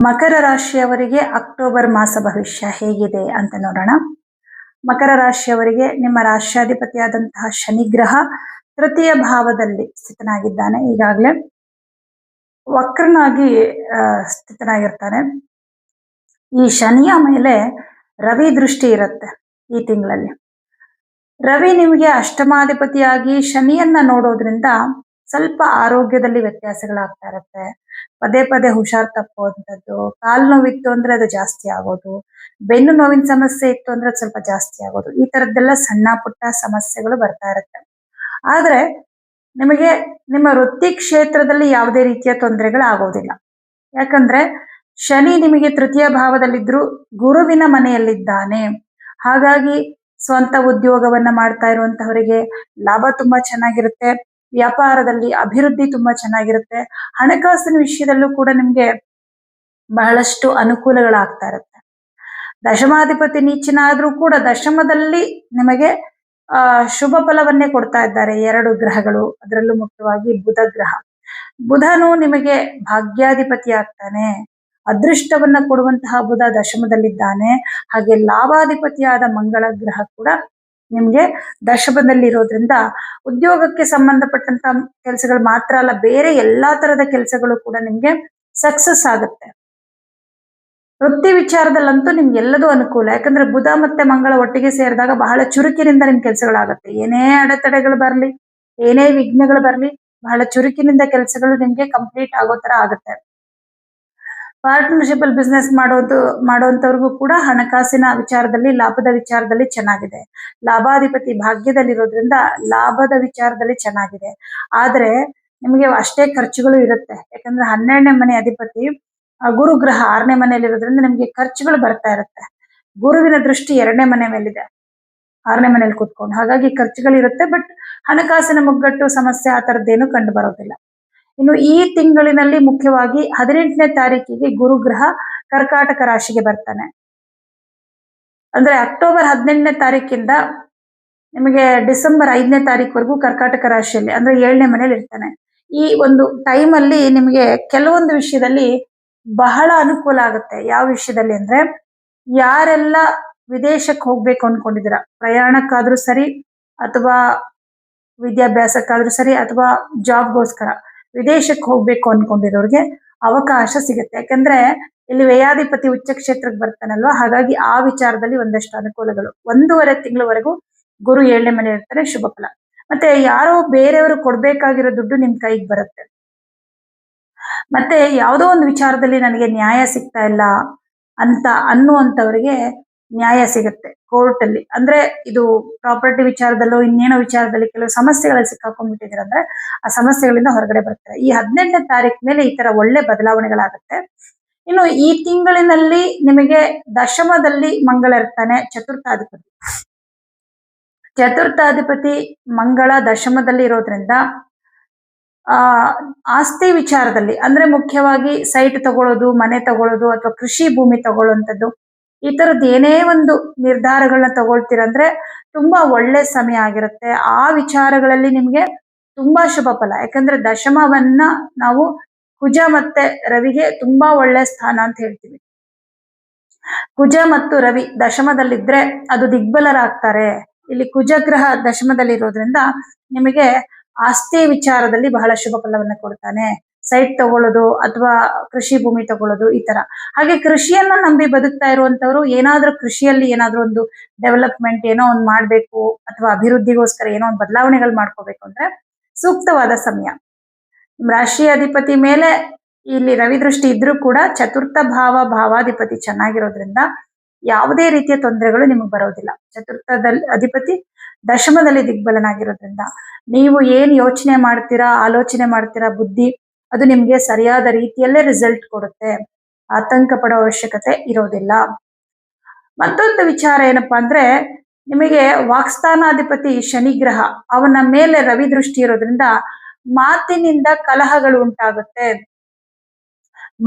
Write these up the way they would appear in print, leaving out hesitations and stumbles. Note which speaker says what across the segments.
Speaker 1: ಮಕರ ರಾಶಿಯವರಿಗೆ ಅಕ್ಟೋಬರ್ ಮಾಸ ಭವಿಷ್ಯ ಹೇಗಿದೆ ಅಂತ ನೋಡೋಣ. ಮಕರ ರಾಶಿಯವರಿಗೆ ನಿಮ್ಮ ರಾಶ್ಯಾಧಿಪತಿಯಾದಂತಹ ಶನಿ ಗ್ರಹ ತೃತೀಯ ಭಾವದಲ್ಲಿ ಸ್ಥಿತನಾಗಿದ್ದಾನೆ. ಈಗಾಗಲೇ ವಕ್ರನಾಗಿ ಸ್ಥಿತನಾಗಿರ್ತಾನೆ. ಈ ಶನಿಯ ಮೇಲೆ ರವಿ ದೃಷ್ಟಿ ಇರುತ್ತೆ ಈ ತಿಂಗಳಲ್ಲಿ. ರವಿ ನಿಮಗೆ ಅಷ್ಟಮಾಧಿಪತಿಯಾಗಿ ಶನಿಯನ್ನ ನೋಡೋದ್ರಿಂದ ಸ್ವಲ್ಪ ಆರೋಗ್ಯದಲ್ಲಿ ವ್ಯತ್ಯಾಸಗಳಾಗ್ತಾ ಇರುತ್ತೆ. ಪದೇ ಪದೇ ಹುಷಾರ್ ತಪ್ಪುವಂಥದ್ದು, ಕಾಲು ನೋವಿತ್ತು ಅಂದ್ರೆ ಅದು ಜಾಸ್ತಿ ಆಗೋದು, ಬೆನ್ನು ನೋವಿನ ಸಮಸ್ಯೆ ಇತ್ತು ಅಂದ್ರೆ ಸ್ವಲ್ಪ ಜಾಸ್ತಿ ಆಗೋದು, ಈ ತರದ್ದೆಲ್ಲ ಸಣ್ಣ ಪುಟ್ಟ ಸಮಸ್ಯೆಗಳು ಬರ್ತಾ ಇರುತ್ತೆ. ಆದ್ರೆ ನಿಮಗೆ ನಿಮ್ಮ ವೃತ್ತಿ ಕ್ಷೇತ್ರದಲ್ಲಿ ಯಾವುದೇ ರೀತಿಯ ತೊಂದರೆಗಳು ಆಗೋದಿಲ್ಲ. ಯಾಕಂದ್ರೆ ಶನಿ ನಿಮಗೆ ತೃತೀಯ ಭಾವದಲ್ಲಿದ್ರು ಗುರುವಿನ ಮನೆಯಲ್ಲಿದ್ದಾನೆ. ಹಾಗಾಗಿ ಸ್ವಂತ ಉದ್ಯೋಗವನ್ನ ಮಾಡ್ತಾ ಇರುವಂತಹವರಿಗೆ ಲಾಭ ತುಂಬಾ ಚೆನ್ನಾಗಿರುತ್ತೆ. ವ್ಯಾಪಾರದಲ್ಲಿ ಅಭಿವೃದ್ಧಿ ತುಂಬಾ ಚೆನ್ನಾಗಿರುತ್ತೆ. ಹಣಕಾಸಿನ ವಿಷಯದಲ್ಲೂ ಕೂಡ ನಿಮ್ಗೆ ಬಹಳಷ್ಟು ಅನುಕೂಲಗಳಾಗ್ತಾ ಇರುತ್ತೆ. ದಶಮಾಧಿಪತಿ ನೀಚನಾದ್ರೂ ಕೂಡ ದಶಮದಲ್ಲಿ ನಿಮಗೆ ಶುಭ ಫಲವನ್ನೇ ಕೊಡ್ತಾ ಇದ್ದಾರೆ ಎರಡು ಗ್ರಹಗಳು. ಅದರಲ್ಲೂ ಮುಖ್ಯವಾಗಿ ಬುಧ ಗ್ರಹ. ಬುಧನು ನಿಮಗೆ ಭಾಗ್ಯಾಧಿಪತಿ ಆಗ್ತಾನೆ. ಅದೃಷ್ಟವನ್ನ ಕೊಡುವಂತಹ ಬುಧ ದಶಮದಲ್ಲಿದ್ದಾನೆ. ಹಾಗೆ ಲಾಭಾಧಿಪತಿಯಾದ ಮಂಗಳ ಗ್ರಹ ಕೂಡ ನಿಮ್ಗೆ ದಶಮದಲ್ಲಿ ಇರೋದ್ರಿಂದ ಉದ್ಯೋಗಕ್ಕೆ ಸಂಬಂಧಪಟ್ಟಂತ ಕೆಲಸಗಳು ಮಾತ್ರ ಅಲ್ಲ, ಬೇರೆ ಎಲ್ಲಾ ತರದ ಕೆಲಸಗಳು ಕೂಡ ನಿಮ್ಗೆ ಸಕ್ಸಸ್ ಆಗುತ್ತೆ. ವೃತ್ತಿ ವಿಚಾರದಲ್ಲಂತೂ ನಿಮ್ಗೆಲ್ಲದೂ ಅನುಕೂಲ. ಯಾಕಂದ್ರೆ ಬುಧ ಮತ್ತೆ ಮಂಗಳ ಒಟ್ಟಿಗೆ ಸೇರಿದಾಗ ಬಹಳ ಚುರುಕಿನಿಂದ ನಿಮ್ ಕೆಲಸಗಳಾಗುತ್ತೆ. ಏನೇ ಅಡೆತಡೆಗಳು ಬರ್ಲಿ, ಏನೇ ವಿಘ್ನಗಳು ಬರ್ಲಿ, ಬಹಳ ಚುರುಕಿನಿಂದ ಕೆಲಸಗಳು ನಿಮ್ಗೆ ಕಂಪ್ಲೀಟ್ ಆಗೋ ತರ ಆಗುತ್ತೆ. ಪಾರ್ಟ್ನರ್ಶಿಪ್ ಅಲ್ಲಿ ಬಿಸ್ನೆಸ್ ಮಾಡುವಂತವ್ರಿಗೂ ಕೂಡ ಹಣಕಾಸಿನ ವಿಚಾರದಲ್ಲಿ, ಲಾಭದ ವಿಚಾರದಲ್ಲಿ ಚೆನ್ನಾಗಿದೆ. ಲಾಭಾಧಿಪತಿ ಭಾಗ್ಯದಲ್ಲಿರೋದ್ರಿಂದ ಲಾಭದ ವಿಚಾರದಲ್ಲಿ ಚೆನ್ನಾಗಿದೆ. ಆದ್ರೆ ನಿಮಗೆ ಅಷ್ಟೇ ಖರ್ಚುಗಳು ಇರುತ್ತೆ. ಯಾಕಂದ್ರೆ 12ನೇ ಮನೆ ಅಧಿಪತಿ ಗುರು ಗ್ರಹ 6ನೇ ಮನೆಯಲ್ಲಿರೋದ್ರಿಂದ ನಿಮ್ಗೆ ಖರ್ಚುಗಳು ಬರ್ತಾ ಇರುತ್ತೆ. ಗುರುವಿನ ದೃಷ್ಟಿ 2ನೇ ಮನೆ ಮೇಲಿದೆ, 6ನೇ ಮನೇಲಿ ಕೂತ್ಕೊಂಡು. ಹಾಗಾಗಿ ಖರ್ಚುಗಳಿರುತ್ತೆ. ಬಟ್ ಹಣಕಾಸಿನ ಮುಗ್ಗಟ್ಟು ಸಮಸ್ಯೆ ಆ ತರದ್ದೇನು ಕಂಡು ಬರೋದಿಲ್ಲ. ಇನ್ನು ಈ ತಿಂಗಳಿನಲ್ಲಿ ಮುಖ್ಯವಾಗಿ 18ನೇ ತಾರೀಕಿಗೆ ಗುರುಗ್ರಹ ಕರ್ಕಾಟಕ ರಾಶಿಗೆ ಬರ್ತಾನೆ. ಅಂದ್ರೆ ಅಕ್ಟೋಬರ್ 18ನೇ ತಾರೀಕಿಂದ ನಿಮಗೆ ಡಿಸೆಂಬರ್ 5ನೇ ತಾರೀಕುವರೆಗೂ ಕರ್ಕಾಟಕ ರಾಶಿಯಲ್ಲಿ ಅಂದ್ರೆ 7ನೇ ಮನೇಲಿ ಇರ್ತಾನೆ. ಈ ಒಂದು ಟೈಮ್ ಅಲ್ಲಿ ನಿಮಗೆ ಕೆಲವೊಂದು ವಿಷಯದಲ್ಲಿ ಬಹಳ ಅನುಕೂಲ ಆಗುತ್ತೆ. ಯಾವ ವಿಷಯದಲ್ಲಿ ಅಂದ್ರೆ, ಯಾರೆಲ್ಲ ವಿದೇಶಕ್ಕೆ ಹೋಗ್ಬೇಕು ಅನ್ಕೊಂಡಿದ್ದೀರಾ, ಪ್ರಯಾಣಕ್ಕಾದ್ರೂ ಸರಿ ಅಥವಾ ವಿದ್ಯಾಭ್ಯಾಸಕ್ಕಾದ್ರೂ ಸರಿ ಅಥವಾ ಜಾಬ್ಗೋಸ್ಕರ ವಿದೇಶಕ್ಕೆ ಹೋಗ್ಬೇಕು ಅನ್ಕೊಂಡಿರೋರಿಗೆ ಅವಕಾಶ ಸಿಗುತ್ತೆ. ಯಾಕಂದ್ರೆ ಇಲ್ಲಿ ವ್ಯಯಾಧಿಪತಿ ಉಚ್ಚ ಕ್ಷೇತ್ರಕ್ಕೆ ಬರ್ತಾನಲ್ವಾ, ಹಾಗಾಗಿ ಆ ವಿಚಾರದಲ್ಲಿ ಒಂದಷ್ಟು ಅನುಕೂಲಗಳು. 1.5 ತಿಂಗಳವರೆಗೂ ಗುರು 7ನೇ ಮನೆ ಇರ್ತಾರೆ, ಶುಭ ಫಲ. ಮತ್ತೆ ಯಾರೋ ಬೇರೆಯವರು ಕೊಡ್ಬೇಕಾಗಿರೋ ದುಡ್ಡು ನಿಮ್ ಕೈಗೆ ಬರುತ್ತೆ. ಮತ್ತೆ ಯಾವುದೋ ಒಂದು ವಿಚಾರದಲ್ಲಿ ನನಗೆ ನ್ಯಾಯ ಸಿಗ್ತಾ ಇಲ್ಲ ಅಂತ ಅನ್ನುವಂಥವರಿಗೆ ನ್ಯಾಯ ಸಿಗುತ್ತೆ ಕೋರ್ಟ್ ಅಲ್ಲಿ. ಅಂದ್ರೆ ಇದು ಪ್ರಾಪರ್ಟಿ ವಿಚಾರದಲ್ಲೋ ಇನ್ನೇನೋ ವಿಚಾರದಲ್ಲಿ ಕೆಲವು ಸಮಸ್ಯೆಗಳಲ್ಲಿ ಸಿಕ್ಕಾಕೊಂಡ್ಬಿಟ್ಟಿದ್ರೆ ಅಂದ್ರೆ ಆ ಸಮಸ್ಯೆಗಳಿಂದ ಹೊರಗಡೆ ಬರ್ತಾರೆ. ಈ 18ನೇ ತಾರೀಕು ಮೇಲೆ ಈ ತರ ಒಳ್ಳೆ ಬದಲಾವಣೆಗಳಾಗುತ್ತೆ. ಇನ್ನು ಈ ತಿಂಗಳಿನಲ್ಲಿ ನಿಮಗೆ ದಶಮದಲ್ಲಿ ಮಂಗಳ ಇರ್ತಾನೆ, ಚತುರ್ಥಾಧಿಪತಿ. ಚತುರ್ಥಾಧಿಪತಿ ಮಂಗಳ ದಶಮದಲ್ಲಿ ಇರೋದ್ರಿಂದ ಆಸ್ತಿ ವಿಚಾರದಲ್ಲಿ ಅಂದ್ರೆ ಮುಖ್ಯವಾಗಿ ಸೈಟ್ ತಗೊಳ್ಳೋದು, ಮನೆ ತಗೊಳ್ಳೋದು ಅಥವಾ ಕೃಷಿ ಭೂಮಿ ತಗೊಳ್ಳುವಂಥದ್ದು, ಈ ತರದ್ದು ಏನೇ ಒಂದು ನಿರ್ಧಾರಗಳನ್ನ ತಗೊಳ್ತೀರಂದ್ರೆ ತುಂಬಾ ಒಳ್ಳೆ ಸಮಯ ಆಗಿರುತ್ತೆ. ಆ ವಿಚಾರಗಳಲ್ಲಿ ನಿಮ್ಗೆ ತುಂಬಾ ಶುಭ ಫಲ. ಯಾಕಂದ್ರೆ ದಶಮವನ್ನ ನಾವು ಕುಜ ಮತ್ತೆ ರವಿಗೆ ತುಂಬಾ ಒಳ್ಳೆ ಸ್ಥಾನ ಅಂತ ಹೇಳ್ತೀವಿ. ಕುಜ ಮತ್ತು ರವಿ ದಶಮದಲ್ಲಿದ್ರೆ ಅದು ದಿಗ್ಬಲರಾಗ್ತಾರೆ. ಇಲ್ಲಿ ಕುಜಗ್ರಹ ದಶಮದಲ್ಲಿ ಇರೋದ್ರಿಂದ ನಿಮಗೆ ಆಸ್ತಿ ವಿಚಾರದಲ್ಲಿ ಬಹಳ ಶುಭ ಫಲವನ್ನ ಕೊಡ್ತಾನೆ. ಸೈಟ್ ತಗೊಳ್ಳೋದು ಅಥವಾ ಕೃಷಿ ಭೂಮಿ ತಗೊಳ್ಳೋದು ಈ ತರ. ಹಾಗೆ ಕೃಷಿಯನ್ನ ನಂಬಿ ಬದುಕ್ತಾ ಇರುವಂತವ್ರು ಏನಾದ್ರೂ ಕೃಷಿಯಲ್ಲಿ ಏನಾದ್ರೂ ಒಂದು ಡೆವಲಪ್ಮೆಂಟ್ ಏನೋ ಒಂದು ಮಾಡ್ಬೇಕು ಅಥವಾ ಅಭಿವೃದ್ಧಿಗೋಸ್ಕರ ಏನೋ ಒಂದು ಬದಲಾವಣೆಗಳು ಮಾಡ್ಕೋಬೇಕು ಅಂದ್ರೆ ಸೂಕ್ತವಾದ ಸಮಯ. ರಾಶಿ ಅಧಿಪತಿ ಮೇಲೆ ಇಲ್ಲಿ ರವಿ ದೃಷ್ಟಿ ಇದ್ರೂ ಕೂಡ ಚತುರ್ಥ ಭಾವಾಧಿಪತಿ ಚೆನ್ನಾಗಿರೋದ್ರಿಂದ ಯಾವುದೇ ರೀತಿಯ ತೊಂದರೆಗಳು ನಿಮಗೆ ಬರೋದಿಲ್ಲ. ಚತುರ್ಥದಲ್ಲಿ ಅಧಿಪತಿ ದಶಮದಲ್ಲಿ ದಿಗ್ಬಲನಾಗಿರೋದ್ರಿಂದ ನೀವು ಏನ್ ಯೋಚನೆ ಮಾಡ್ತೀರಾ, ಆಲೋಚನೆ ಮಾಡ್ತೀರಾ, ಬುದ್ಧಿ ಅದು ನಿಮ್ಗೆ ಸರಿಯಾದ ರೀತಿಯಲ್ಲೇ ರಿಸಲ್ಟ್ ಕೊಡುತ್ತೆ. ಆತಂಕ ಪಡೋ ಅವಶ್ಯಕತೆ ಇರೋದಿಲ್ಲ. ಮತ್ತೊಂದು ವಿಚಾರ ಏನಪ್ಪಾ ಅಂದ್ರೆ, ನಿಮಗೆ ವಾಕ್ಸ್ಥಾನಾಧಿಪತಿ ಶನಿ ಗ್ರಹ ಅವನ ಮೇಲೆ ರವಿ ದೃಷ್ಟಿ ಇರೋದ್ರಿಂದ ಮಾತಿನಿಂದ ಕಲಹಗಳು ಉಂಟಾಗುತ್ತೆ.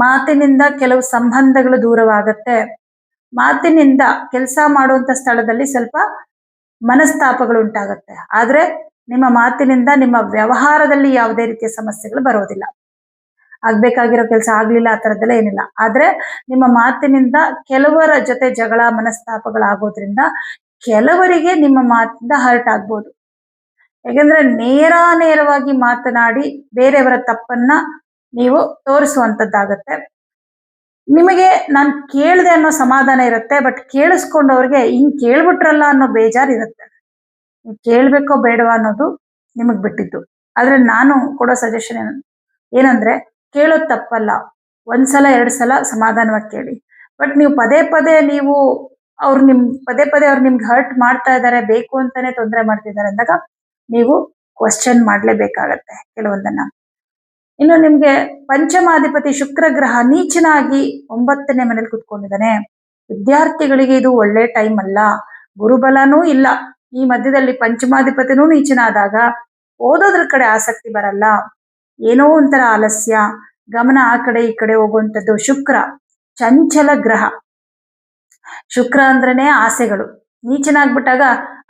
Speaker 1: ಮಾತಿನಿಂದ ಕೆಲವು ಸಂಬಂಧಗಳು ದೂರವಾಗುತ್ತೆ. ಮಾತಿನಿಂದ ಕೆಲಸ ಮಾಡುವಂತ ಸ್ಥಳದಲ್ಲಿ ಸ್ವಲ್ಪ ಮನಸ್ತಾಪಗಳು ಉಂಟಾಗುತ್ತೆ. ಆದ್ರೆ ನಿಮ್ಮ ಮಾತಿನಿಂದ ನಿಮ್ಮ ವ್ಯವಹಾರದಲ್ಲಿ ಯಾವುದೇ ರೀತಿಯ ಸಮಸ್ಯೆಗಳು ಬರೋದಿಲ್ಲ. ಆಗ್ಬೇಕಾಗಿರೋ ಕೆಲಸ ಆಗ್ಲಿಲ್ಲ ಆ ಥರದ್ದೆಲ್ಲ ಏನಿಲ್ಲ. ಆದ್ರೆ ನಿಮ್ಮ ಮಾತಿನಿಂದ ಕೆಲವರ ಜೊತೆ ಜಗಳ ಮನಸ್ತಾಪಗಳಾಗೋದ್ರಿಂದ ಕೆಲವರಿಗೆ ನಿಮ್ಮ ಮಾತಿಂದ ಹರ್ಟ್ ಆಗ್ಬೋದು. ಯಾಕಂದ್ರೆ ನೇರಾನೇರವಾಗಿ ಮಾತನಾಡಿ ಬೇರೆಯವರ ತಪ್ಪನ್ನ ನೀವು ತೋರಿಸುವಂತದ್ದಾಗತ್ತೆ. ನಿಮಗೆ ನಾನ್ ಕೇಳ್ದೆ ಅನ್ನೋ ಸಮಾಧಾನ ಇರುತ್ತೆ. ಬಟ್ ಕೇಳಿಸ್ಕೊಂಡವ್ರಿಗೆ ಹಿಂಗ್ ಕೇಳ್ಬಿಟ್ರಲ್ಲ ಅನ್ನೋ ಬೇಜಾರ್ ಇರುತ್ತೆ. ನೀವ್ ಕೇಳ್ಬೇಕೋ ಬೇಡವಾ ಅನ್ನೋದು ನಿಮಗ್ ಬಿಟ್ಟಿದ್ದು. ಆದ್ರೆ ನಾನು ಕೊಡೋ ಸಜೆಷನ್ ಏನಂದ್ರೆ ಕೇಳೋದ್ ತಪ್ಪಲ್ಲ. ಒಂದ್ಸಲ ಎರಡ್ ಸಲ ಸಮಾಧಾನವಾಗಿ ಕೇಳಿ. ಬಟ್ ನೀವು ಪದೇ ಪದೇ ನೀವು ಪದೇ ಪದೇ ಅವ್ರು ನಿಮ್ಗೆ ಹರ್ಟ್ ಮಾಡ್ತಾ ಇದ್ದಾರೆ, ಬೇಕು ಅಂತಾನೆ ತೊಂದರೆ ಮಾಡ್ತಿದ್ದಾರೆ ಅಂದಾಗ ನೀವು ಕ್ವಶನ್ ಮಾಡ್ಲೇಬೇಕಾಗತ್ತೆ ಕೆಲವೊಂದನ್ನ. ಇನ್ನು ನಿಮ್ಗೆ ಪಂಚಮಾಧಿಪತಿ ಶುಕ್ರ ಗ್ರಹ ನೀಚನಾಗಿ 9ನೇ ಮನೇಲಿ ಕುತ್ಕೊಂಡಿದ್ದಾನೆ. ವಿದ್ಯಾರ್ಥಿಗಳಿಗೆ ಇದು ಒಳ್ಳೆ ಟೈಮ್ ಅಲ್ಲ. ಗುರುಬಲನೂ ಇಲ್ಲ. ಈ ಮಧ್ಯದಲ್ಲಿ ಪಂಚಮಾಧಿಪತಿನೂ ನೀಚನಾದಾಗ ಓದೋದ್ರ ಕಡೆ ಆಸಕ್ತಿ ಬರಲ್ಲ. ಏನೋ ಒಂಥರ ಆಲಸ್ಯ, ಗಮನ ಆ ಕಡೆ ಈ ಕಡೆ ಹೋಗುವಂಥದ್ದು. ಶುಕ್ರ ಚಂಚಲ ಗ್ರಹ. ಶುಕ್ರ ಅಂದ್ರೇನೆ ಆಸೆಗಳು. ನೀಚನಾಗ್ಬಿಟ್ಟಾಗ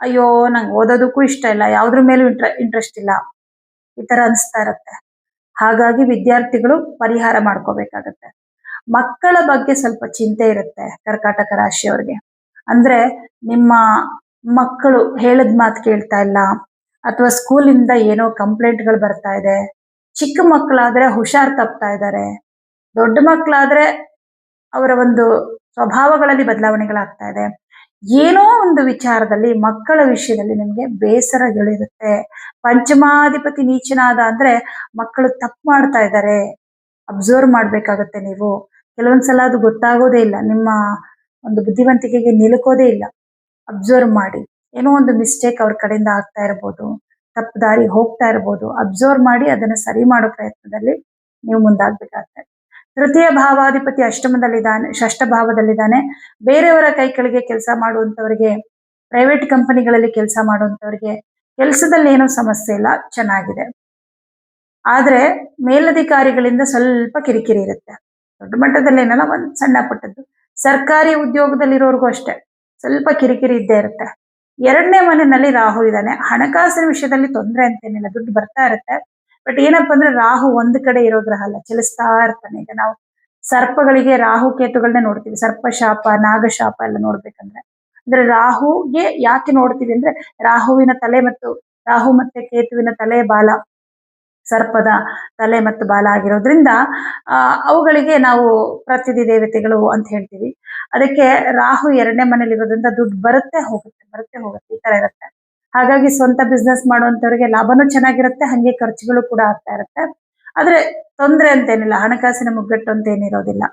Speaker 1: ಅಯ್ಯೋ ನಂಗೆ ಓದೋದಕ್ಕೂ ಇಷ್ಟ ಇಲ್ಲ, ಯಾವ್ದ್ರ ಮೇಲೂ ಇಂಟ್ರೆಸ್ಟ್ ಇಲ್ಲ, ಈ ತರ ಅನಿಸ್ತಾ ಇರತ್ತೆ. ಹಾಗಾಗಿ ವಿದ್ಯಾರ್ಥಿಗಳು ಪರಿಹಾರ ಮಾಡ್ಕೋಬೇಕಾಗತ್ತೆ. ಮಕ್ಕಳ ಬಗ್ಗೆ ಸ್ವಲ್ಪ ಚಿಂತೆ ಇರುತ್ತೆ ಕರ್ಕಾಟಕ ರಾಶಿಯವರಿಗೆ. ಅಂದ್ರೆ ನಿಮ್ಮ ಮಕ್ಕಳು ಹೇಳದ್ ಮಾತು ಕೇಳ್ತಾ ಇಲ್ಲ, ಅಥವಾ ಸ್ಕೂಲಿಂದ ಏನೋ ಕಂಪ್ಲೇಂಟ್ಗಳು ಬರ್ತಾ ಇದೆ. ಚಿಕ್ಕ ಮಕ್ಕಳಾದ್ರೆ ಹುಷಾರ್ ತಪ್ತಾ ಇದ್ದಾರೆ. ದೊಡ್ಡ ಮಕ್ಕಳಾದ್ರೆ ಅವರ ಒಂದು ಸ್ವಭಾವಗಳಲ್ಲಿ ಬದಲಾವಣೆಗಳಾಗ್ತಾ ಇದೆ. ಏನೋ ಒಂದು ವಿಚಾರದಲ್ಲಿ ಮಕ್ಕಳ ವಿಷಯದಲ್ಲಿ ನಿಮ್ಗೆ ಬೇಸರಗಳಿರುತ್ತೆ. ಪಂಚಮಾಧಿಪತಿ ನೀಚನಾದ ಅಂದ್ರೆ ಮಕ್ಕಳು ತಪ್ಪು ಮಾಡ್ತಾ ಇದ್ದಾರೆ, ಅಬ್ಸರ್ವ್ ಮಾಡ್ಬೇಕಾಗತ್ತೆ ನೀವು. ಕೆಲವೊಂದ್ಸಲ ಅದು ಗೊತ್ತಾಗೋದೇ ಇಲ್ಲ, ನಿಮ್ಮ ಒಂದು ಬುದ್ಧಿವಂತಿಕೆಗೆ ನಿಲುಕೋದೇ ಇಲ್ಲ. ಅಬ್ಸರ್ವ್ ಮಾಡಿ. ಏನೋ ಒಂದು ಮಿಸ್ಟೇಕ್ ಅವ್ರ ಕಡೆಯಿಂದ ಆಗ್ತಾ ಇರ್ಬೋದು, ತಪ್ಪು ದಾರಿ ಹೋಗ್ತಾ ಇರ್ಬೋದು. ಅಬ್ಸರ್ವ್ ಮಾಡಿ ಅದನ್ನ ಸರಿ ಮಾಡೋ ಪ್ರಯತ್ನದಲ್ಲಿ ನೀವು ಮುಂದಾಗ್ಬೇಕಾಗತ್ತೆ. ತೃತೀಯ ಭಾವಾಧಿಪತಿ ಅಷ್ಟಮದಲ್ಲಿದ್ದಾನೆ, ಷಷ್ಠ ಭಾವದಲ್ಲಿದ್ದಾನೆ. ಬೇರೆಯವರ ಕೈ ಕೆಳಗೆ ಕೆಲಸ ಮಾಡುವಂತವರಿಗೆ, ಪ್ರೈವೇಟ್ ಕಂಪನಿಗಳಲ್ಲಿ ಕೆಲಸ ಮಾಡುವಂತವರಿಗೆ ಕೆಲಸದಲ್ಲಿ ಏನೂ ಸಮಸ್ಯೆ ಇಲ್ಲ, ಚೆನ್ನಾಗಿದೆ. ಆದ್ರೆ ಮೇಲಧಿಕಾರಿಗಳಿಂದ ಸ್ವಲ್ಪ ಕಿರಿಕಿರಿ ಇರುತ್ತೆ. ದೊಡ್ಡ ಮಟ್ಟದಲ್ಲಿ ಏನಲ್ಲ, ಒಂದ್ ಸಣ್ಣ ಪುಟ್ಟದ್ದು. ಸರ್ಕಾರಿ ಉದ್ಯೋಗದಲ್ಲಿರೋರ್ಗೂ ಅಷ್ಟೇ ಸ್ವಲ್ಪ ಕಿರಿಕಿರಿ ಇದ್ದೇ ಇರುತ್ತೆ. 2ನೇ ಮನೆಯಲ್ಲಿ ರಾಹು ಇದ್ದಾನೆ. ಹಣಕಾಸಿನ ವಿಷಯದಲ್ಲಿ ತೊಂದರೆ ಅಂತೇನಿಲ್ಲ, ದುಡ್ಡು ಬರ್ತಾ ಇರುತ್ತೆ. ಬಟ್ ಏನಪ್ಪಾ ಅಂದ್ರೆ ರಾಹು ಒಂದ್ ಕಡೆ ಇರೋ ಗ್ರಹ ಅಲ್ಲ, ಚಲಿಸ್ತಾ ಇರ್ತಾನೆ. ಈಗ ನಾವು ಸರ್ಪಗಳಿಗೆ ರಾಹು ಕೇತುಗಳನ್ನೇ ನೋಡ್ತೀವಿ. ಸರ್ಪ ಶಾಪ, ನಾಗಶಾಪ ಎಲ್ಲ ನೋಡ್ಬೇಕಂದ್ರೆ ಅಂದ್ರೆ ರಾಹುಗೆ ಯಾಕೆ ನೋಡ್ತೀವಿ ಅಂದ್ರೆ ರಾಹುವಿನ ತಲೆ ಮತ್ತು ರಾಹು ಮತ್ತೆ ಕೇತುವಿನ ತಲೆ ಬಾಲ ಸರ್ಪದ ತಲೆ ಮತ್ತು ಬಾಲ ಆಗಿರೋದ್ರಿಂದ ಅವುಗಳಿಗೆ ನಾವು ಪ್ರತಿನಿಧಿ ದೇವತೆಗಳು ಅಂತ ಹೇಳ್ತೀವಿ. ಅದಕ್ಕೆ ರಾಹು 2ನೇ ಮನೇಲಿ ಇರೋದ್ರಿಂದ ದುಡ್ಡು ಬರುತ್ತೆ ಹೋಗುತ್ತೆ ಈ ತರ ಇರುತ್ತೆ. ಹಾಗಾಗಿ ಸ್ವಂತ ಬಿಸ್ನೆಸ್ ಮಾಡುವಂತವ್ರಿಗೆ ಲಾಭನೂ ಚೆನ್ನಾಗಿರುತ್ತೆ, ಹಂಗೆ ಖರ್ಚುಗಳು ಕೂಡ ಆಗ್ತಾ ಇರುತ್ತೆ. ಆದ್ರೆ ತೊಂದರೆ ಅಂತೇನಿಲ್ಲ, ಹಣಕಾಸಿನ ಮುಗ್ಗಟ್ಟು ಅಂತ ಏನಿರೋದಿಲ್ಲ.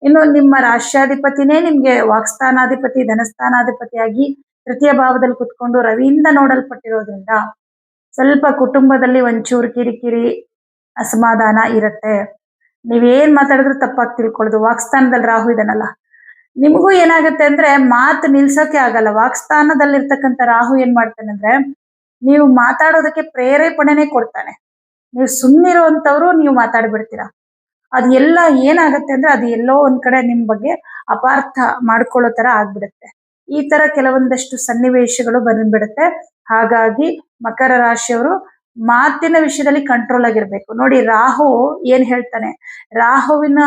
Speaker 1: ಇನ್ನು ನಿಮ್ಮ ರಾಷ್ಟ್ರಾಧಿಪತಿನೇ ನಿಮ್ಗೆ ವಾಕ್ಸ್ಥಾನಾಧಿಪತಿ ಧನಸ್ಥಾನಾಧಿಪತಿಯಾಗಿ ತೃತೀಯ ಭಾವದಲ್ಲಿ ಕುತ್ಕೊಂಡು ರವಿಯಿಂದ ನೋಡಲ್ಪಟ್ಟಿರೋದ್ರಿಂದ ಸ್ವಲ್ಪ ಕುಟುಂಬದಲ್ಲಿ ಒಂಚೂರು ಕಿರಿಕಿರಿ ಅಸಮಾಧಾನ ಇರುತ್ತೆ. ನೀವೇನ್ ಮಾತಾಡಿದ್ರು ತಪ್ಪಾಗಿ ತಿಳ್ಕೊಳ್ಳೋದು. ವಾಕ್ಸ್ಥಾನದಲ್ಲಿ ರಾಹು ಇದನ್ನಲ್ಲ, ನಿಮಗೂ ಏನಾಗುತ್ತೆ ಅಂದ್ರೆ ಮಾತು ನಿಲ್ಸೋಕೆ ಆಗಲ್ಲ. ವಾಕ್ಸ್ಥಾನದಲ್ಲಿರ್ತಕ್ಕಂಥ ರಾಹು ಏನ್ ಮಾಡ್ತಾನೆ ಅಂದ್ರೆ ನೀವು ಮಾತಾಡೋದಕ್ಕೆ ಪ್ರೇರೇಪಣೆನೇ ಕೊಡ್ತಾನೆ. ನೀವು ಸುಮ್ಮನಿರುವಂತವ್ರು ನೀವು ಮಾತಾಡ್ಬಿಡ್ತೀರಾ. ಅದು ಎಲ್ಲ ಏನಾಗುತ್ತೆ ಅಂದ್ರೆ ಅದು ಎಲ್ಲೋ ಒಂದ್ ಕಡೆ ನಿಮ್ ಬಗ್ಗೆ ಅಪಾರ್ಥ ಮಾಡ್ಕೊಳ್ಳೋ ತರ ಆಗ್ಬಿಡುತ್ತೆ. ಈ ತರ ಕೆಲವೊಂದಷ್ಟು ಸನ್ನಿವೇಶಗಳು ಬಂದ್ಬಿಡುತ್ತೆ. ಹಾಗಾಗಿ ಮಕರ ರಾಶಿಯವರು ಮಾತಿನ ವಿಷಯದಲ್ಲಿ ಕಂಟ್ರೋಲ್ ಆಗಿರ್ಬೇಕು. ನೋಡಿ ರಾಹು ಏನ್ ಹೇಳ್ತಾನೆ, ರಾಹುವಿನ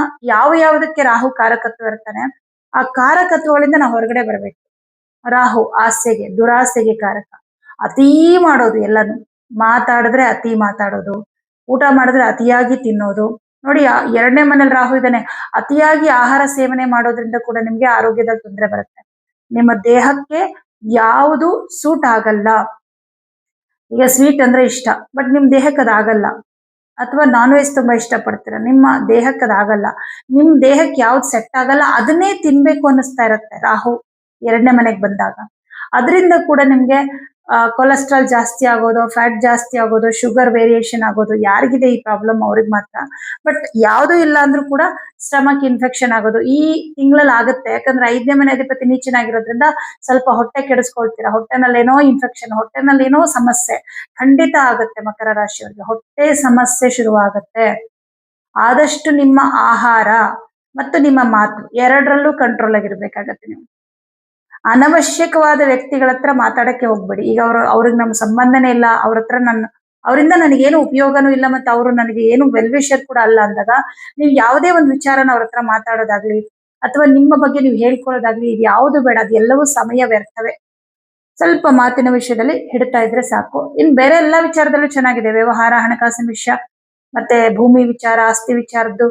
Speaker 1: ಯಾವುದಕ್ಕೆ ರಾಹು ಕಾರಕತ್ವ ಇರ್ತಾನೆ, ಆ ಕಾರಕತ್ವಗಳಿಂದ ನಾವು ಹೊರಗಡೆ ಬರ್ಬೇಕು. ರಾಹು ಆಸೆಗೆ, ದುರಾಸೆಗೆ ಕಾರಕ. ಅತೀ ಮಾಡೋದು ಎಲ್ಲಾನು. ಮಾತಾಡಿದ್ರೆ ಅತಿ ಮಾತಾಡೋದು, ಊಟ ಮಾಡಿದ್ರೆ ಅತಿಯಾಗಿ ತಿನ್ನೋದು. ನೋಡಿ 2ನೇ ಮನೇಲಿ ರಾಹು ಇದ್ದಾನೆ. ಅತಿಯಾಗಿ ಆಹಾರ ಸೇವನೆ ಮಾಡೋದ್ರಿಂದ ಕೂಡ ನಿಮ್ಗೆ ಆರೋಗ್ಯದಲ್ಲಿ ತೊಂದರೆ ಬರುತ್ತೆ. ನಿಮ್ಮ ದೇಹಕ್ಕೆ ಯಾವುದು ಸೂಟ್ ಆಗಲ್ಲ. ಈಗ ಸ್ವೀಟ್ ಅಂದ್ರೆ ಇಷ್ಟ, ಬಟ್ ನಿಮ್ ದೇಹಕ್ಕೆ ಅದಾಗಲ್ಲ. ಅಥವಾ ನಾನ್ ವೆಜ್ ತುಂಬಾ ಇಷ್ಟಪಡ್ತೀರ, ನಿಮ್ಮ ದೇಹಕ್ಕೆ ಅದಾಗಲ್ಲ. ನಿಮ್ ದೇಹಕ್ಕೆ ಯಾವ್ದು ಸೆಟ್ ಆಗಲ್ಲ ಅದನ್ನೇ ತಿನ್ಬೇಕು ಅನ್ನಿಸ್ತಾ ಇರುತ್ತೆ ರಾಹು 2ನೇ ಮನೆಗೆ ಬಂದಾಗ. ಅದರಿಂದ ಕೂಡ ನಿಮ್ಗೆ ಕೊಲೆಸ್ಟ್ರಾಲ್ ಜಾಸ್ತಿ ಆಗೋದು, ಫ್ಯಾಟ್ ಜಾಸ್ತಿ ಆಗೋದು, ಶುಗರ್ ವೇರಿಯೇಷನ್ ಆಗೋದು. ಯಾರಿಗಿದೆ ಈ ಪ್ರಾಬ್ಲಮ್ ಅವ್ರಿಗೆ ಮಾತ್ರ. ಬಟ್ ಯಾವುದು ಇಲ್ಲ ಅಂದ್ರೂ ಕೂಡ ಸ್ಟಮಕ್ ಇನ್ಫೆಕ್ಷನ್ ಆಗೋದು ಈ ತಿಂಗಳಲ್ಲಿ ಆಗುತ್ತೆ. ಯಾಕಂದ್ರೆ 5ನೇ ಮನೆ ಅಧಿಪತಿ ನೀಚನಾಗಿರೋದ್ರಿಂದ ಸ್ವಲ್ಪ ಹೊಟ್ಟೆ ಕೆಡಿಸ್ಕೊಳ್ತೀರಾ. ಹೊಟ್ಟೆನಲ್ಲಿ ಏನೋ ಇನ್ಫೆಕ್ಷನ್, ಹೊಟ್ಟೆನಲ್ಲಿ ಏನೋ ಸಮಸ್ಯೆ ಖಂಡಿತ ಆಗುತ್ತೆ. ಮಕರ ರಾಶಿಯವರಿಗೆ ಹೊಟ್ಟೆ ಸಮಸ್ಯೆ ಶುರುವಾಗುತ್ತೆ. ಆದಷ್ಟು ನಿಮ್ಮ ಆಹಾರ ಮತ್ತು ನಿಮ್ಮ ಮಾತು ಎರಡರಲ್ಲೂ ಕಂಟ್ರೋಲ್ ಆಗಿರ್ಬೇಕಾಗತ್ತೆ. ನೀವು ಅನವಶ್ಯಕವಾದ ವ್ಯಕ್ತಿಗಳ ಹತ್ರ ಮಾತಾಡಕ್ಕೆ ಹೋಗ್ಬೇಡಿ. ಈಗ ಅವ್ರಿಗೆ ನಮ್ ಸಂಬಂಧನೇ ಇಲ್ಲ, ಅವ್ರ ಹತ್ರ ಅವರಿಂದ ನನಗೇನು ಉಪಯೋಗನೂ ಇಲ್ಲ ಮತ್ತೆ ಅವರು ನನಗೆ ಏನು ವೆಲ್ ವಿಷರ್ ಕೂಡ ಅಲ್ಲ ಅಂದಾಗ ನೀವು ಯಾವುದೇ ಒಂದು ವಿಚಾರನ ಅವ್ರ ಹತ್ರ ಮಾತಾಡೋದಾಗ್ಲಿ ಅಥವಾ ನಿಮ್ಮ ಬಗ್ಗೆ ನೀವು ಹೇಳ್ಕೊಳ್ಳೋದಾಗ್ಲಿ ಇದು ಯಾವುದು ಬೇಡ, ಅದೆಲ್ಲವೂ ಸಮಯ ವ್ಯರ್ಥವೇ. ಸ್ವಲ್ಪ ಮಾತಿನ ವಿಷಯದಲ್ಲಿ ಹಿಡ್ತಾ ಇದ್ರೆ ಸಾಕು. ಇನ್ ಬೇರೆ ಎಲ್ಲಾ ವಿಚಾರದಲ್ಲೂ ಚೆನ್ನಾಗಿದೆ. ವ್ಯವಹಾರ, ಹಣಕಾಸಿನ ವಿಷಯ, ಮತ್ತೆ ಭೂಮಿ ವಿಚಾರ, ಆಸ್ತಿ ವಿಚಾರದ್ದು,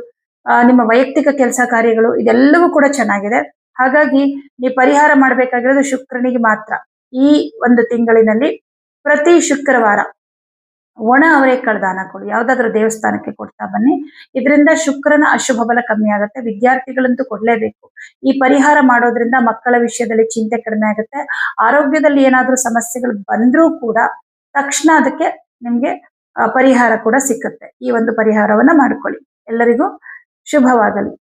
Speaker 1: ನಿಮ್ಮ ವೈಯಕ್ತಿಕ ಕೆಲಸ ಕಾರ್ಯಗಳು ಇದೆಲ್ಲವೂ ಕೂಡ ಚೆನ್ನಾಗಿದೆ. ಹಾಗಾಗಿ ನೀವು ಪರಿಹಾರ ಮಾಡಬೇಕಾಗಿರೋದು ಶುಕ್ರನಿಗೆ ಮಾತ್ರ. ಈ ಒಂದು ತಿಂಗಳಿನಲ್ಲಿ ಪ್ರತಿ ಶುಕ್ರವಾರ ಒಣ ಅವರೆಕಾಳು ದಾನ ಕೊಡಿ. ಯಾವ್ದಾದ್ರು ದೇವಸ್ಥಾನಕ್ಕೆ ಕೊಡ್ತಾ ಬನ್ನಿ. ಇದರಿಂದ ಶುಕ್ರನ ಅಶುಭ ಬಲ ಕಮ್ಮಿ ಆಗುತ್ತೆ. ವಿದ್ಯಾರ್ಥಿಗಳಂತೂ ಕೊಡ್ಲೇಬೇಕು. ಈ ಪರಿಹಾರ ಮಾಡೋದ್ರಿಂದ ಮಕ್ಕಳ ವಿಷಯದಲ್ಲಿ ಚಿಂತೆ ಕಡಿಮೆ ಆಗುತ್ತೆ. ಆರೋಗ್ಯದಲ್ಲಿ ಏನಾದ್ರೂ ಸಮಸ್ಯೆಗಳು ಬಂದ್ರೂ ಕೂಡ ತಕ್ಷಣ ಅದಕ್ಕೆ ನಿಮ್ಗೆ ಪರಿಹಾರ ಕೂಡ ಸಿಕ್ಕುತ್ತೆ. ಈ ಒಂದು ಪರಿಹಾರವನ್ನ ಮಾಡ್ಕೊಳ್ಳಿ. ಎಲ್ಲರಿಗೂ ಶುಭವಾಗಲಿ.